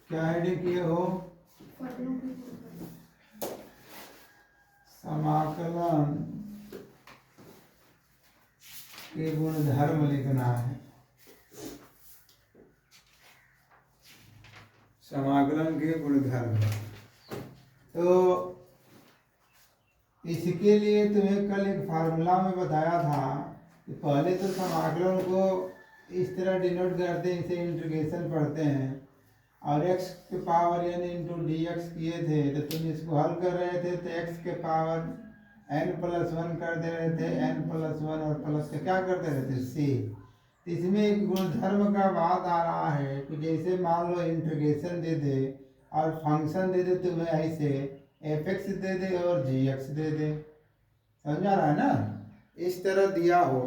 क्या हेडिंग किए हो? समाकलन के गुणधर्म लिखना है। समाकलन के गुणधर्म। तो इसके लिए तुम्हें कल एक फार्मूला में बताया था कि पहले तो समाकलन को इस तरह डिनोट करते हैं, इसे इंटीग्रेशन पढ़ते हैं, और x के power n into D x किए थे। तो तुम इसको हल कर रहे थे तो x के पावर n+1 कर दे रहे थे, n+1 और प्लस के क्या करते रहते c। इसमें एक गुणधर्म का बात आ रहा है कि जैसे मान लो इंटीग्रेशन दे दे और फंक्शन दे दे तुम्हें ऐसे f(x) दे दे और g(x) दे दे, समझ आ रहा है ना। इस तरह दिया हो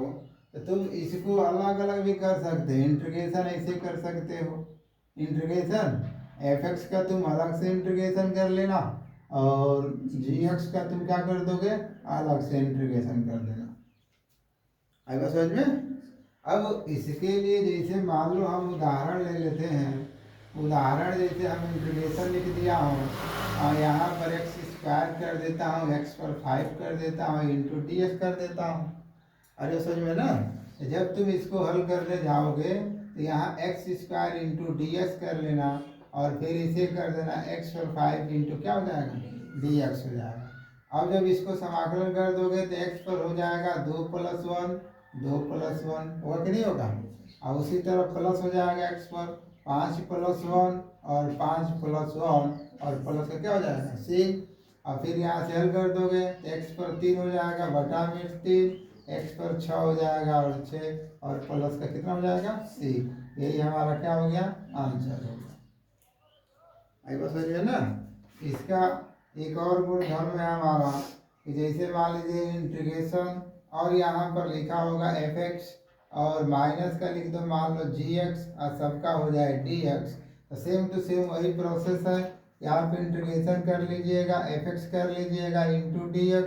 तो तुम इसको अलग अलग भी कर सकते हो, इंटीग्रेशन ऐसे कर सकते हो। इंटीग्रेशन f(x) का तुम अलग से इंटीग्रेशन कर लेना और g(x) का तुम क्या कर दोगे, अलग से इंटीग्रेशन कर देना। आएगा समझ में। अब इसके लिए जैसे मान लो हम उदाहरण ले लेते हैं, उदाहरण जैसे हम इंटीग्रेशन लिख दिया हूँ और यहाँ पर x² कर देता हूँ, x पर 5 कर देता हूँ, इंटू डी एक्स कर देता हूँ। अरे समझ में ना। जब तुम इसको हल करने जाओगे तो यहाँ x² इंटू डी एक्स कर लेना और फिर इसे कर देना x पर 5 इंटू क्या हो जाएगा, डी एक्स हो जाएगा। अब जब इसको समाकलन कर दोगे तो x पर हो जाएगा 2+1, 2+1 होगा कि नहीं होगा। और उसी तरह प्लस हो जाएगा x पर 5+1 और 5+1 और प्लस का क्या हो जाएगा c। और फिर यहाँ से हल कर दोगे तो x पर 3 हो जाएगा बटा में 3, x पर 6 हो जाएगा और 6 और प्लस का कितना हो जाएगा c। यही हमारा क्या हो गया, आंसर हो गया। आई बात समझ में ना। इसका एक और गुणधर्म है हमारा कि जैसे मान लीजिए इंटीग्रेशन और यहाँ पर लिखा होगा f(x) और माइनस का लिख दो मान लो g(x) और सबका हो जाए dx। तो सेम टू सेम वही प्रोसेस है, यहाँ पे इंटीग्रेशन कर लीजिएगा, f(x) कर लीजिएगा इंटू dx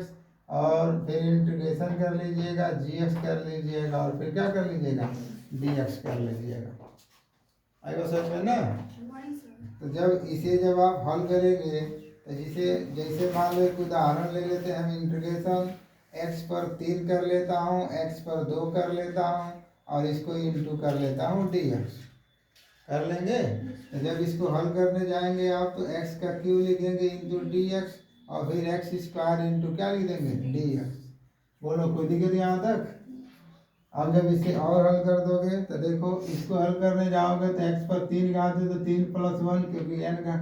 और फिर इंटीग्रेशन कर लीजिएगा, gx कर लीजिएगा और फिर क्या कर लीजिएगा, dx कर लीजिएगा। आएगा समझ में ना। तो जब आप हल करेंगे तो जैसे मान लो एक उदाहरण ले लेते हैं हम, इंटीग्रेशन x पर 3 कर लेता हूँ, x पर 2 कर लेता हूँ और इसको इंटू कर लेता हूँ dx कर लेंगे। तो जब इसको हल करने जाएंगे आप तो x का क्यू लिखेंगे इंटू dx और फिर x² इंटू क्या लिख देंगे, dx। बोलो कोई दिक्कत यहाँ तक। अब जब इसे और हल कर दोगे तो देखो इसको हल करने जाओगे तो x पर 3 घात है तो 3+1, क्योंकि n का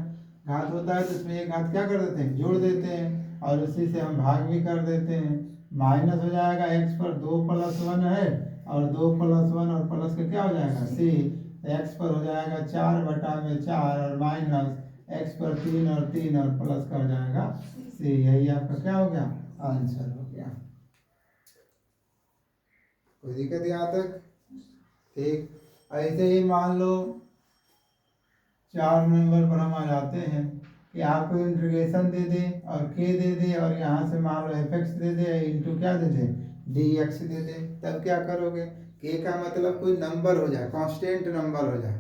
घात होता है तो इसमें एक घात क्या कर देते हैं, जोड़ देते हैं और उसी से हम भाग भी कर देते हैं। माइनस हो जाएगा x पर 2+1 है और 2+1 और प्लस का क्या हो जाएगा c। x पर हो जाएगा 4/4 और माइनस x पर 3 और 3 और प्लस का हो जाएगा c। यही आपका क्या हो गया, आंसर हो गया। कोई दिक्कत यहाँ तक। ठीक ऐसे ही मान लो 4 नंबर पर हम आ जाते हैं कि आपको इंटीग्रेशन दे दे और k दे दे और यहाँ से मान लो f(x) दे दे इंटू क्या दे दे, dx दे दे। तब क्या करोगे, k का मतलब कोई नंबर हो जाए, कांस्टेंट नंबर हो जाए।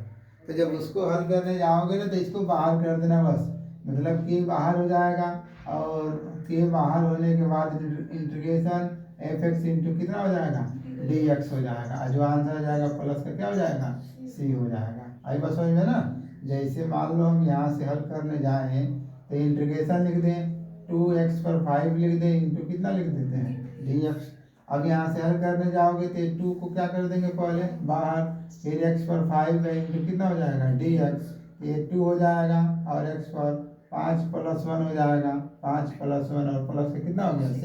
तो जब उसको हल करने जाओगे ना तो इसको बाहर कर देना बस, मतलब k बाहर हो जाएगा और k बाहर होने के बाद इंटीग्रेशन f(x) इंटू कितना हो जाएगा, dx हो जाएगा। जो आंसर हो जाएगा प्लस का क्या हो जाएगा, c हो जाएगा। आई बस समझ में ना। जैसे मान लो हम यहाँ से हल करने जाएं तो इंटीग्रेशन लिख दें 2x पर 5 लिख दें इंटू कितना लिख देते हैं, dx। अब यहाँ से हल करने जाओगे तो 2 को क्या कर देंगे पहले बाहर, फिर x पर 5 है इंटू कितना हो जाएगा, dx। ये 2 हो जाएगा और x पर 5+1 हो जाएगा, 5+1 और प्लस का कितना हो गया c।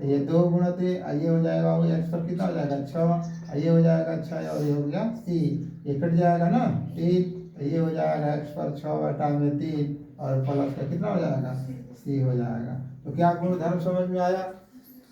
ये 2 गुणित ये हो जाएगा, x पर कितना हो जाएगा 6, ये हो जाएगा 6 और ये हो गया c। ये कट जाएगा ना 3, ये हो जाएगा x पर 6/3 और प्लस का कितना हो जाएगा c हो जाएगा। तो क्या गुणधर्म समझ में आया,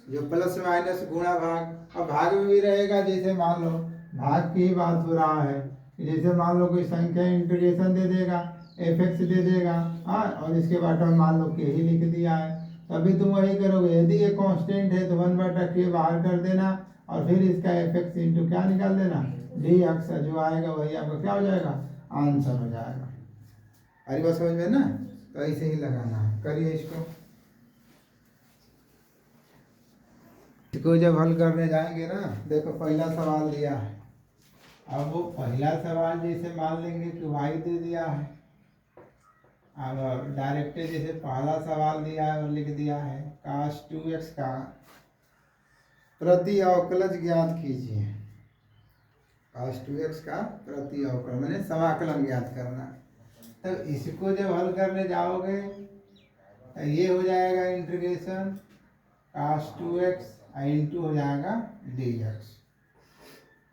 जो प्लस माइनस गुणा भाग। अब भाग में भी रहेगा, जैसे मान लो भाग की ही बात हो रहा है कि जैसे मान लो कोई संख्या इंटीग्रेशन दे देगा, f(x) दे देगा हाँ, और इसके बाद मान लो k ही लिख दिया है, तभी तुम वही करोगे। यदि ये कांस्टेंट है तो 1/k बाहर कर देना और फिर इसका f(x) इंटू क्या निकाल देना, dx। जो आएगा वही आपका क्या हो जाएगा, आंसर हो जाएगा। अरे बात समझ में ना, तो ऐसे ही लगाना है। करिए इसको जब हल करने जाएंगे ना, देखो पहला सवाल दिया है। अब वो पहला सवाल जैसे मान लेंगे कि y दे दिया है, अब डायरेक्ट जैसे पहला सवाल दिया है और लिख दिया है cos 2x का प्रति अवकलज ज्ञात कीजिए। cos 2x का प्रति अवकलन मैंने समाकलन ज्ञात करना। तब इसको जब हल करने जाओगे तो ये हो जाएगा इंटीग्रेशन cos 2x इंटू हो जाएगा dx।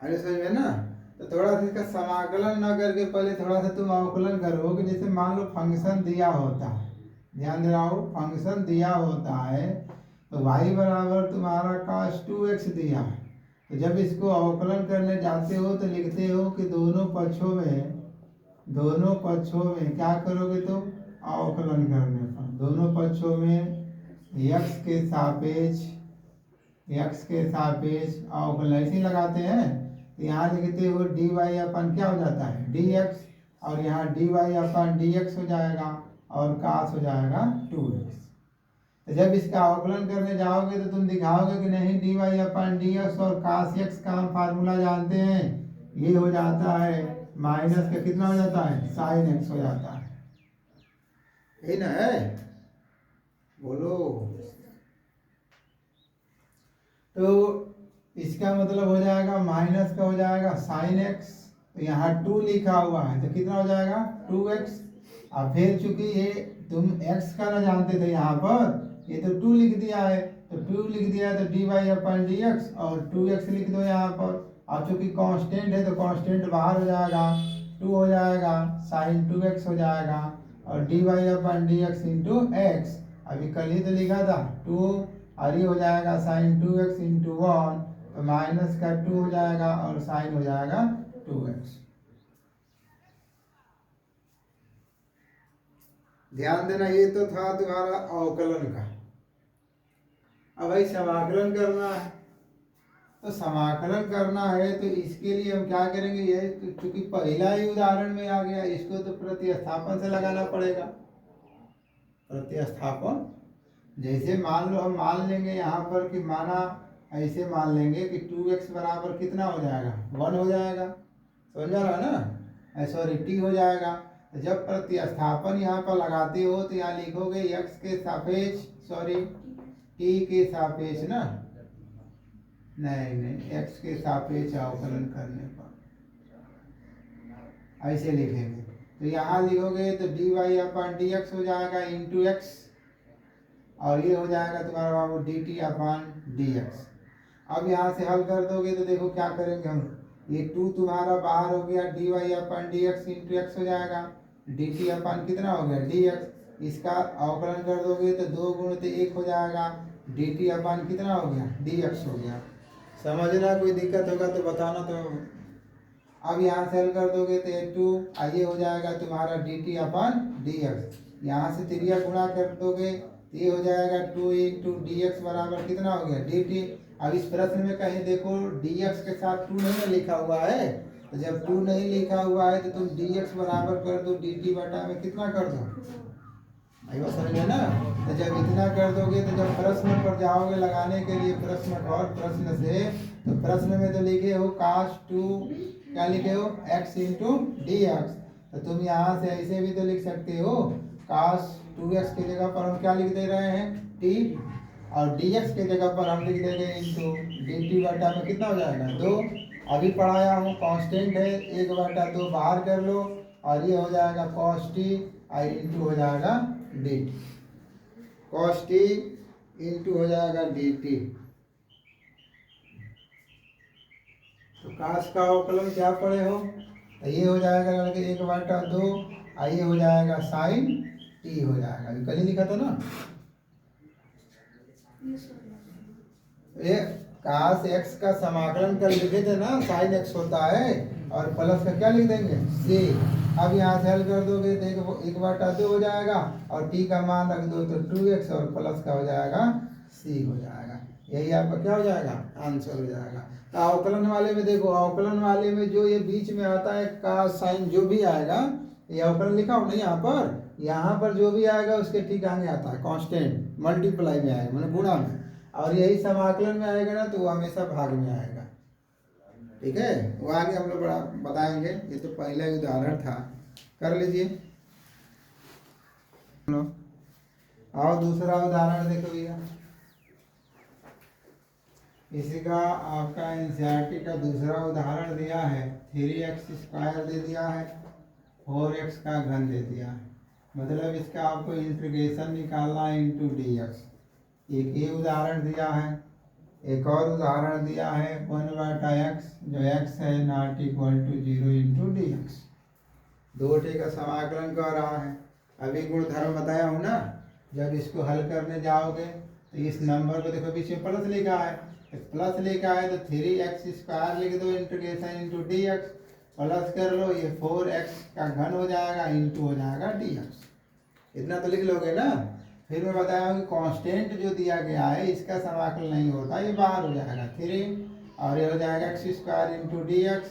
अरे समझ में ना, तो थोड़ा सा इसका समाकलन ना करके पहले थोड़ा सा तुम अवकलन करो कि जैसे मान लो फंक्शन दिया होता है, ध्यान दे रहा हो, फंक्शन दिया होता है तो y बराबर तुम्हारा cos 2x दिया है, तो जब इसको अवकलन करने जाते हो तो लिखते हो कि दोनों पक्षों में क्या करोगे तो अवकलन करने पर दोनों पक्षों में x के सापेक्ष अवकलन ऐसे ही लगाते हैं। तो यहाँ लिखते हो dy अपन क्या हो जाता है dx, और यहाँ dy अपन dx हो जाएगा और cos हो जाएगा 2x। तो जब इसका अवकलन करने जाओगे तो तुम दिखाओगे कि नहीं dy अपन dx और cos x का हम फार्मूला जानते हैं, ये हो जाता है माइनस का कितना हो जाता है sin x हो जाता है, यही ना है, बोलो। तो इसका मतलब हो जाएगा माइनस का हो जाएगा sin x, तो यहाँ 2 लिखा हुआ है तो कितना हो जाएगा 2x। अब फिर चूंकि ये तुम x का ना जानते थे यहाँ पर, ये तो 2 लिख दिया है, तो 2 लिख दिया है तो dy अपन dx और 2x लिख दो यहाँ पर। अब चूंकि कांस्टेंट है तो कांस्टेंट बाहर हो जाएगा, 2 हो जाएगा sin 2x हो जाएगा और dy अपन dx इंटू x। अभी कल ही तो लिखा था 2 और ये हो जाएगा sin 2x इंटू 1, तो माइनस का 2 हो जाएगा और sin हो जाएगा 2x। ध्यान देना, ये तो था तुम्हारा अवकलन का। अब भाई समाकलन करना है, तो समाकलन करना है तो इसके लिए हम क्या करेंगे, ये क्योंकि पहला ही उदाहरण में आ गया, इसको तो प्रतिस्थापन से लगाना पड़ेगा। प्रतिस्थापन जैसे मान लो हम मान लेंगे यहाँ पर कि माना ऐसे मान लेंगे कि 2x बराबर कितना हो जाएगा 1 हो जाएगा, समझ रहा ना, सॉरी t हो जाएगा। तो जब प्रतिस्थापन यहाँ पर लगाते हो तो यहाँ लिखोगे x के सापेक्ष, सॉरी t के सापेक्ष ना, नहीं x के सापेक्ष अवकलन करने पर ऐसे लिखेंगे। तो यहाँ लिखोगे तो dy अपन dx हो जाएगा इंटू x, और ये हो जाएगा तुम्हारा बाबू dt अपन dx। अब यहाँ से हल कर दोगे तो देखो क्या करेंगे हम, ये 2 तुम्हारा बाहर हो गया, dy अपन dx इंटू x हो जाएगा, dt अपन कितना हो गया dx। इसका अवकलन कर दोगे तो 2 गुणित 1 हो जाएगा, dt अपन कितना हो गया dx हो गया। समझना, कोई दिक्कत होगा तो बताना। तो अब यहाँ से हल कर दोगे तो ये 2 आइए हो जाएगा तुम्हारा dt अपन dx, यहाँ से त्रिया गुणा कर दोगे ये हो जाएगा 2 इंटू dx बराबर कितना हो गया dt। अब इस प्रश्न में कहीं देखो dx के साथ 2 नहीं ना लिखा हुआ है, तो जब 2 नहीं लिखा हुआ है तो तुम dx बराबर कर दो dt बटा में कितना कर दो, आई बात समझ में ना। तो जब इतना कर दोगे तो जब प्रश्न पर जाओगे लगाने के लिए प्रश्न पर, प्रश्न से तो प्रश्न में तो लिखे हो cos 2 क्या लिखे हो x इंटू dx, तो तुम यहाँ से ऐसे भी तो लिख सकते हो cos 2x की जगह पर हम क्या लिख दे रहे हैं t, और dx की जगह पर हम लिख देंगे इंटू dt बटा में कितना हो जाएगा 2। अभी पढ़ाया हूँ कांस्टेंट है 1 बटा 2 बाहर कर लो और ये हो जाएगा cos t और इंटू हो जाएगा dt, cos t इंटू हो जाएगा dt। तो cos का अवकलन क्या पढ़े हो, तो ये हो जाएगा 1 बटा 2 और ये हो जाएगा sin t हो जाएगा, अभी कल ही लिखा था ना। ये cos x का समाकलन कर लिखे थे ना, sin x होता है और प्लस का क्या लिख देंगे c। अब यहाँ से हल कर दोगे तो 1 बटा 2 हो जाएगा और t का मान रख दो तो 2x और प्लस का हो जाएगा c हो जाएगा, यही आपका क्या हो जाएगा आंसर हो जाएगा। तो अवकलन वाले में देखो, अवकलन वाले में जो ये बीच में आता है का साइन जो भी आएगा ये ऊपर लिखा हो ना, यहाँ पर जो भी आएगा उसके ठीक आगे आता है कांस्टेंट, मल्टीप्लाई में आएगा मतलब गुणा में, और यही समाकलन में आएगा ना तो वो हमेशा भाग में आएगा। ठीक है, वो आगे हम लोग बड़ा बताएंगे, ये तो पहला उदाहरण था, कर लीजिए। और दूसरा उदाहरण देखो भैया, इसी का आपका एनसीईआरटी का दूसरा उदाहरण दिया है, 3x² दे दिया है, 4x का घन दे दिया है, मतलब इसका आपको इंटीग्रेशन निकालना है इंटू dx। एक ये उदाहरण दिया है, एक और उदाहरण दिया है 1/x जो x है not equal to 0 into dx। दो टे का समाकलन कर रहा है। अभी गुणधर्म बताया हूँ ना, जब इसको हल करने जाओगे तो इस नंबर को देखो पीछे प्लस लिखा है, प्लस लिखा है तो 3x² लिख दो इंटीग्रेशन इंटू dx, प्लस कर लो, ये 4x का घन हो जाएगा इंटू हो जाएगा dx। इतना तो लिख लोगे ना। फिर मैं बताया हूँ कि कांस्टेंट जो दिया गया है इसका समाकलन नहीं होता, ये बाहर हो जाएगा 3, और ये हो जाएगा x² इंटू dx,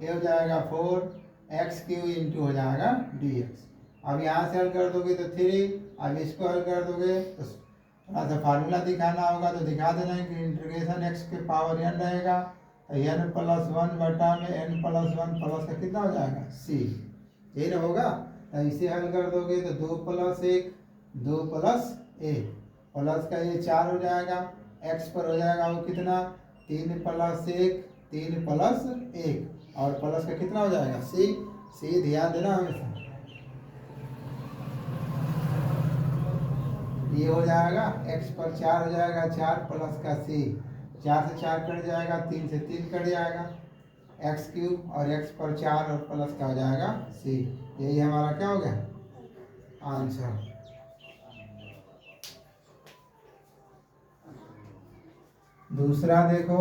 ये हो जाएगा 4x³ इंटू हो जाएगा dx। अब यहाँ से हल कर दोगे तो 3, अब इसको हल कर दोगे तो थोड़ा सा फार्मूला दिखाना होगा तो दिखा देना है कि इंटीग्रेशन x के पावर n रहेगा तो n+1 बटा में n+1 प्लस का कितना हो जाएगा c, यही ना होगा। तो इसे हल कर दोगे तो 2 + 1 2 + 1 प्लस का ये 4 हो जाएगा, x पर हो जाएगा वो कितना 3 + 1 3 + 1 और प्लस का कितना हो जाएगा c ध्यान देना हमेशा। ये हो जाएगा x पर 4 हो जाएगा 4 प्लस का c, 4 से 4 कट जाएगा, 3 से 3 कट जाएगा, x³ और x पर 4 और प्लस का हो जाएगा c। यही हमारा क्या हो गया आंसर। दूसरा देखो,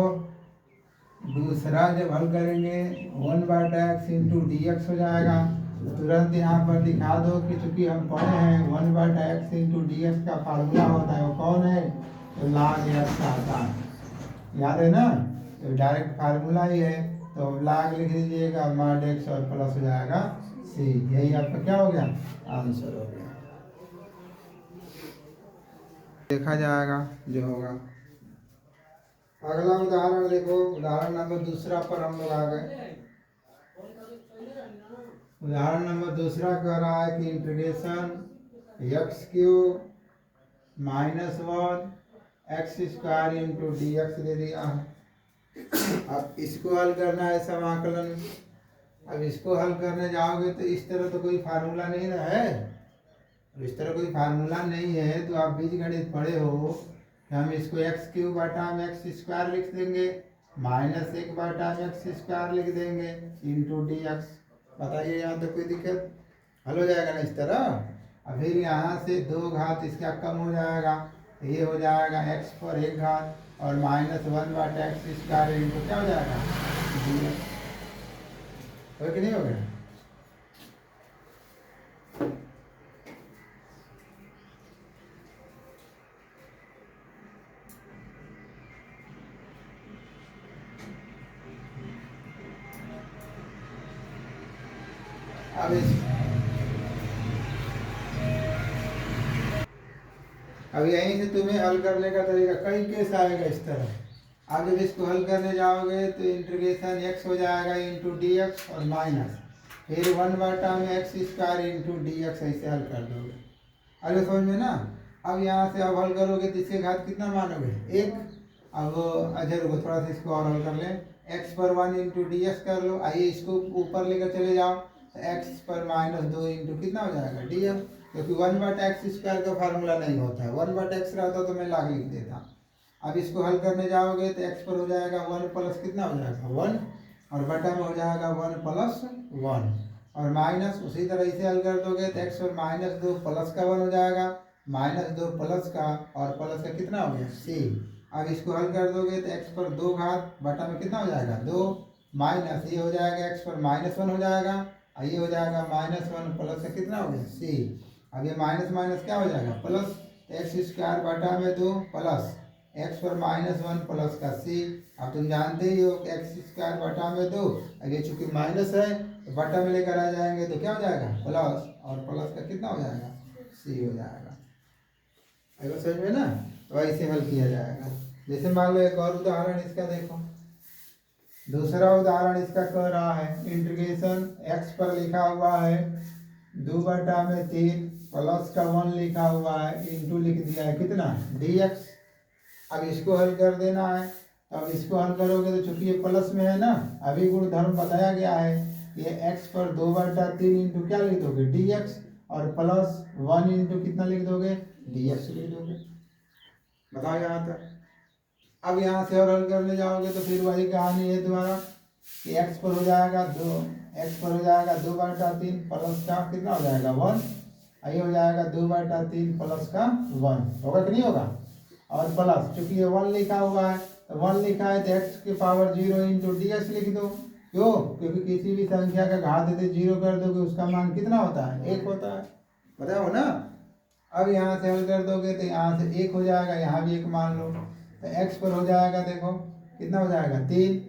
दूसरा जब हल करेंगे 1/x इंटू dx हो जाएगा, तुरंत यहाँ पर दिखा दो कि चूंकि हम पढ़े हैं 1/x इंटू dx का फार्मूला होता है वो कौन है, तो log x आता है, याद है ना, तो डायरेक्ट फार्मूला ही है, तो log लिख दीजिएगा mod x और प्लस हो जाएगा c। यही आपका क्या हो गया आंसर हो गया, देखा जाएगा जो होगा। अगला उदाहरण देखो, उदाहरण नंबर दूसरा पर हम लोग आ गए। उदाहरण नंबर दूसरा कह रहा है कि integration x³ -1 x² into dx दे दिया है। अब इसको हल करना है समाकलन। अब इसको हल करने जाओगे तो इस तरह तो कोई फार्मूला नहीं ना है, इस तरह कोई फार्मूला नहीं है, तो आप बीजगणित पढ़े हो, हम इसको x³ बटा में x² लिख देंगे, -1 बटा में x² लिख देंगे इंटू dx। बताइए यहाँ तो कोई दिक्कत, हल हो जाएगा ना इस तरह। अब फिर यहाँ से 2 घात इसका कम हो जाएगा, ये हो जाएगा x पर 1 घात और -1 बटा x² इंटू क्या हो जाएगा dx। हो कि नहीं हो गया। अब यहीं से तुम्हें हल करने का तरीका कई केस आएगा इस तरह। अब जब इसको हल करने जाओगे तो इंटीग्रेशन x हो जाएगा इंटू dx और माइनस फिर 1 बटा में x² इंटू dx, ऐसे हल कर दोगे। अरे समझ में ना। अब यहाँ से अब हल करोगे तो इसके घात कितना मानोगे 1। अब अच्छा रुको थोड़ा सा इसको और हल कर लें, x पर 1 इंटू dx कर लो। आइए इसको ऊपर लेकर चले जाओ तो x पर -2 इंटू कितना हो जाएगा dx, क्योंकि 1 बटा x² का फार्मूला नहीं होता है, 1 बटा x रहता तो मैं log लिख देता। अब इसको हल करने जाओगे तो x पर हो जाएगा 1 प्लस कितना हो जाएगा 1 और बटा में हो जाएगा 1 प्लस 1 और माइनस उसी तरह इसे हल कर दोगे तो x पर -2 प्लस का 1 हो जाएगा, -2 प्लस का और प्लस का कितना हो गया c। अब इसको हल कर दोगे तो x पर 2 घात बटा में कितना हो जाएगा 2 माइनस ये हो जाएगा x पर -1 हो जाएगा, ये हो जाएगा -1 प्लस का कितना हो गया c। अब ये माइनस माइनस क्या हो जाएगा प्लस, x² बटा में 2 प्लस एक्स पर -1 प्लस का सी। अब तुम जानते ही हो एक्स स्क्वायर बटा में 2, अगर चूंकि माइनस है तो बटा में लेकर आ जाएंगे तो क्या हो जाएगा प्लस, और प्लस का कितना हो जाएगा सी हो जाएगा। अगर समझ में ना, तो ऐसे हल किया जाएगा। जैसे मान लो एक और उदाहरण इसका देखो, दूसरा उदाहरण इसका कह रहा है इंटीग्रेशन एक्स पर लिखा हुआ है 2/3 प्लस का 1 लिखा हुआ है, इंटू लिख दिया है कितना dx। अब इसको हल कर देना है। अब इसको हल करोगे तो चूंकि ये प्लस में है ना, अभी गुण धर्म बताया गया है, ये x पर 2/3 इंटू क्या लिख दोगे dx, और प्लस 1 इंटू कितना लिख दोगे dx लिख दोगे। बताओ यहाँ तक। अब यहाँ से और हल करने जाओगे तो फिर वही कहानी है दोबारा कि x पर हो जाएगा 2/3 प्लस का कितना हो जाएगा 1, ये हो जाएगा 2/3 प्लस का 1 होगा कि नहीं होगा। और प्लस चूंकि ये 1 लिखा हुआ है तो 1 लिखा है तो x की पावर 0 इंटू dx लिख दो। क्यों? क्योंकि किसी भी संख्या का घात यदि 0 कर दोगे उसका मान कितना होता है 1 होता है, बताओ ना। अब यहाँ से हल कर दोगे तो यहाँ से 1 हो जाएगा, यहाँ भी 1 मान लो तो x पर हो जाएगा देखो कितना हो जाएगा 3,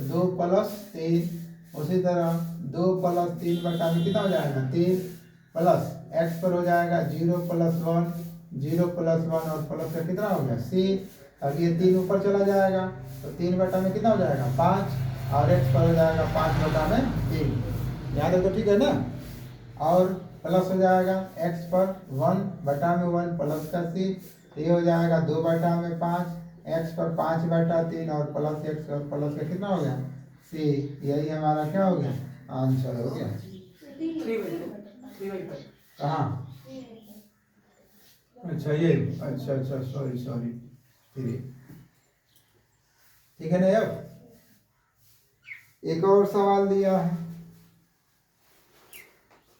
2 प्लस 3, उसी तरह 2 प्लस 3 बटा में कितना हो जाएगा 3, प्लस x पर हो जाएगा 0 प्लस 1, 0 प्लस 1 और प्लस का कितना हो गया c। अब ये 3 ऊपर चला जाएगा तो 3 बटा में कितना हो जाएगा 5, और x पर हो जाएगा 5 बटा में 3। यहाँ तक तो ठीक है ना। और प्लस हो जाएगा x पर 1 बटा में 1 प्लस का c, ये हो जाएगा 2 बटा में 5, x पर 5/3 और प्लस x और प्लस का कितना हो गया c। यही हमारा क्या हो गया आंसर हो गया। कहाँ? अच्छा ये अच्छा सॉरी ठीक है ना। अब एक और सवाल दिया है,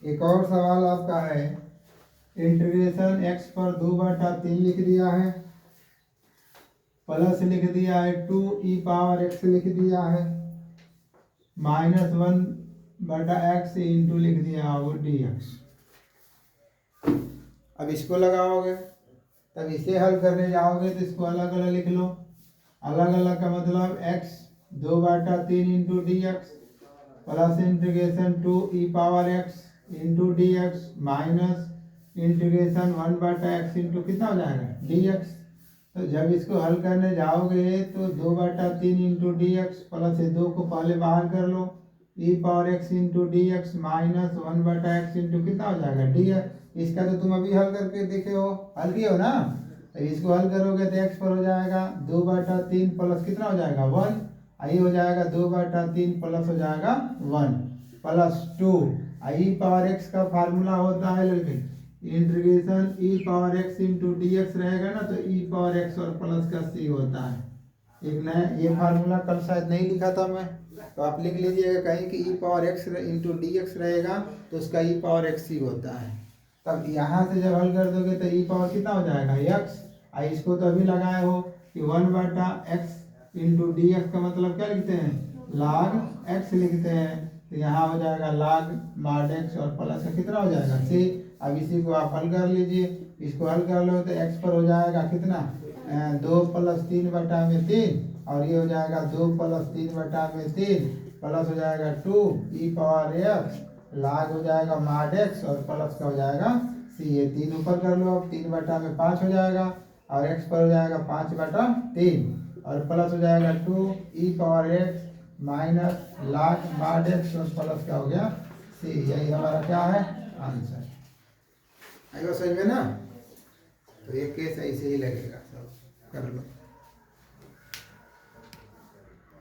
एक और सवाल आपका है इंटीग्रेशन x पर 2/3 लिख दिया है, प्लस लिख दिया है 2e पावर x लिख दिया है, -1/x इंटू लिख दिया होगा dx। अब इसको लगाओगे तब इसे हल करने जाओगे तो इसको अलग अलग लिख लो। अलग अलग का मतलब x 2/3 into dx plus integration 2e power x into dx minus integration 1/x into कितना हो जाएगा dx। तो जब इसको हल करने जाओगे तो 2/3 इंटू dx प्लस 2 को पहले बाहर कर लो, e power x into dx minus 1/x into कितना हो जाएगा dx। इसका तो तुम अभी हल करके देखे हो, हल किए हो ना। तो इसको हल करोगे तो x पर हो जाएगा 2/3 प्लस कितना हो जाएगा 1, आई हो जाएगा 2/3 प्लस हो जाएगा 1 प्लस 2, आई पावर x का फार्मूला होता है लड़के integration e power x into dx रहेगा ना, तो e पावर x और प्लस का c होता है। एक नया ये फार्मूला कल शायद नहीं लिखा था मैं, तो आप लिख लीजिएगा कहीं कि e power x into dx रहेगा तो उसका e पावर x ही होता है। तब यहाँ से जब हल कर दोगे तो e पावर कितना हो जाएगा x, इसको तो अभी लगाए हो कि 1/x इंटू dx का मतलब क्या लिखते हैं log x लिखते हैं, तो यहाँ हो जाएगा log mod x और प्लस का कितना हो जाएगा c। अब इसी को आप हल कर लीजिए, इसको हल कर लो तो x पर हो जाएगा कितना 2 प्लस 3 बटा में 3, और ये हो जाएगा 2 प्लस 3 बटा में 3 प्लस हो जाएगा 2 e पावर x लाग हो जाएगा mod x और प्लस का हो जाएगा c। ये 3 ऊपर कर लो, अब 3 बटा में 5 हो जाएगा और x पर हो जाएगा 5/3 और प्लस हो जाएगा 2 e पावर x माइनस लाग mod x और प्लस का हो गया c। यही हमारा क्या है आंसर। आएगा समझ में ना। तो ये केस ऐसे ही लगेगा सब।